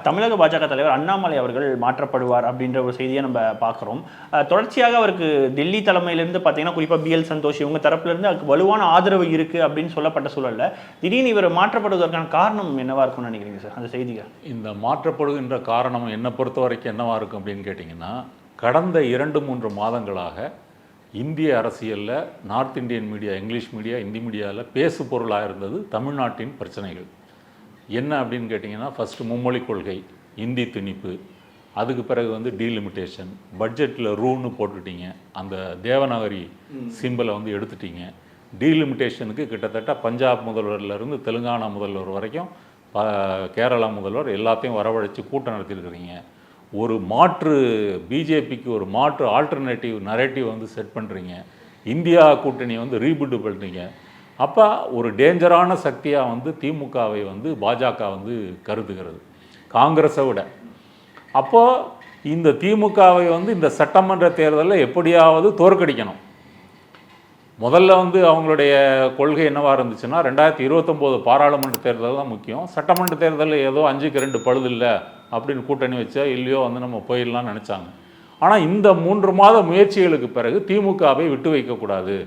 தமிழக பாஜக தலைவர் அண்ணாமலை அவர்கள் மாற்றப்படுவார் அப்படின்ற ஒரு செய்தியை நம்ம பார்க்குறோம். தொடர்ச்சியாக அவருக்கு டெல்லி தலைமையிலிருந்து பார்த்தீங்கன்னா குறிப்பாக பிஎல் சந்தோஷ் இவங்க தரப்புலேருந்து அதுக்கு வலுவான ஆதரவு இருக்குது அப்படின்னு சொல்லப்பட்ட சூழலில் திடீர்னு இவர் மாற்றப்படுவதற்கான காரணம் என்னவா இருக்கும்னு நினைக்கிறீங்க சார் அந்த செய்திகள்? இந்த மாற்றப்படுகின்ற காரணம் என்னை பொறுத்த வரைக்கும் என்னவா இருக்கும் அப்படின்னு கேட்டிங்கன்னா, கடந்த 2-3 மாதங்களாக இந்திய அரசியலில் north Indian media, English media, Hindi மீடியாவில் பேசு பொருளாக இருந்தது தமிழ்நாட்டின் பிரச்சனைகள். என்ன அப்படின்னு கேட்டிங்கன்னா, ஃபஸ்ட்டு மும்மொழி கொள்கை, இந்தி திணிப்பு, அதுக்கு பிறகு வந்து டீலிமிட்டேஷன், பட்ஜெட்டில் ரூன்னு போட்டுட்டீங்க, அந்த தேவநாகரி சிம்பிளை வந்து எடுத்துட்டீங்க. டீலிமிட்டேஷனுக்கு கிட்டத்தட்ட பஞ்சாப் முதல்வர்லேருந்து தெலுங்கானா முதல்வர் வரைக்கும் கேரளா முதல்வர் எல்லாத்தையும் வரவழைச்சு கூட்டம் நடத்திருக்கிறீங்க. ஒரு மாற்று பிஜேபிக்கு ஒரு மாற்று ஆல்டர்னேட்டிவ் நரேட்டிவ் வந்து செட் பண்ணுறீங்க. இந்தியா கூட்டணியை வந்து ரீபில்டு பண்ணுறீங்க. அப்போ ஒரு டேஞ்சரான சக்தியாக வந்து திமுகவை வந்து பாஜக வந்து கருதுகிறது, காங்கிரஸை விட. அப்போது இந்த திமுகவை வந்து இந்த சட்டமன்ற தேர்தலில் எப்படியாவது தோற்கடிக்கணும். முதல்ல வந்து அவங்களுடைய கொள்கை என்னவாக இருந்துச்சுன்னா, 2029 பாராளுமன்ற தேர்தல் தான் முக்கியம், சட்டமன்ற தேர்தலில் ஏதோ 5க்கு 2 பழுது இல்லை அப்படின்னு கூட்டணி வச்சா இல்லையோ வந்து நம்ம போயிடலாம்னு நினச்சாங்க. ஆனால் இந்த 3 மாத முயற்சிகளுக்கு பிறகு திமுகவை விட்டு வைக்கக்கூடாது,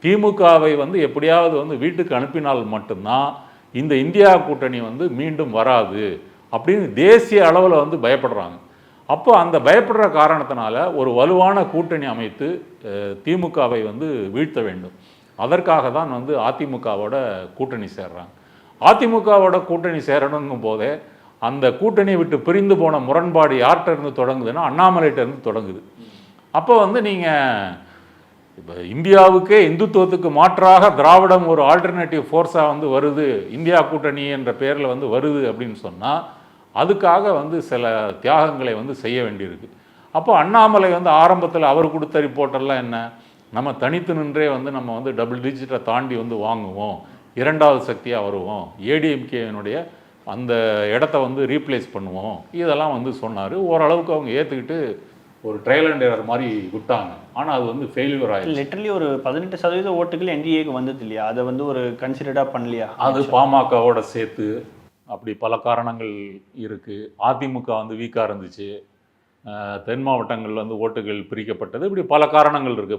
திமுகவை வந்து எப்படியாவது வந்து வீட்டுக்கு அனுப்பினால் மட்டும்தான் இந்த இந்தியா கூட்டணி வந்து மீண்டும் வராது அப்படின்னு தேசிய அளவில் வந்து பயப்படுறாங்க. அப்போ அந்த பயப்படுற காரணத்தினால ஒரு வலுவான கூட்டணி அமைத்து திமுகவை வந்து வீழ்த்த வேண்டும். அதற்காக தான் வந்து அதிமுகவோட கூட்டணி சேர்றாங்க. அதிமுகவோட கூட்டணி சேரணுங்கும் போதே அந்த கூட்டணியை விட்டு பிரிந்து போன முரண்பாடு யார்கிட்ட இருந்து தொடங்குதுன்னா அண்ணாமலைகிட்ட இருந்து தொடங்குது. அப்போ வந்து நீங்கள் இப்போ இந்தியாவுக்கே இந்துத்துவத்துக்கு மாற்றாக திராவிடம் ஒரு ஆல்டர்னேட்டிவ் ஃபோர்ஸாக வந்து வருது, இந்தியா கூட்டணி என்ற பேரில் வந்து வருது அப்படின்னு சொன்னால் அதுக்காக வந்து சில தியாகங்களை வந்து செய்ய வேண்டியிருக்கு. அப்போ அண்ணாமலை வந்து ஆரம்பத்தில் அவர் கொடுத்த ரிப்போர்ட்டெல்லாம் என்ன, நம்ம தனித்து நின்றே வந்து நம்ம வந்து டபுள் டிஜிட்டை தாண்டி வந்து வாங்குவோம், 2வது சக்தியாக வருவோம், ஏடிஎம்கேனுடைய அந்த இடத்த வந்து ரீப்ளேஸ் பண்ணுவோம், இதெல்லாம் வந்து சொன்னார். ஓரளவுக்கு அவங்க ஏற்றுக்கிட்டு ஒரு ட்ரையல் அண்ட் எரர் மாதிரி விட்டாங்க. ஆனால் அது வந்து ஃபெயிலியர் ஆகிடுச்சு. லிட்டரலி ஒரு 18% ஓட்டுகள் என்டிஏக்கு வந்தது இல்லையா, அதை வந்து ஒரு கன்சிடராக பண்ணலையா? அது பாமகவோட சேர்த்து அப்படி பல காரணங்கள் இருக்குது. அதிமுக வந்து வீக்காக இருந்துச்சு, தென் மாவட்டங்களில் வந்து ஓட்டுகள் பிரிக்கப்பட்டது, இப்படி பல காரணங்கள் இருக்குது.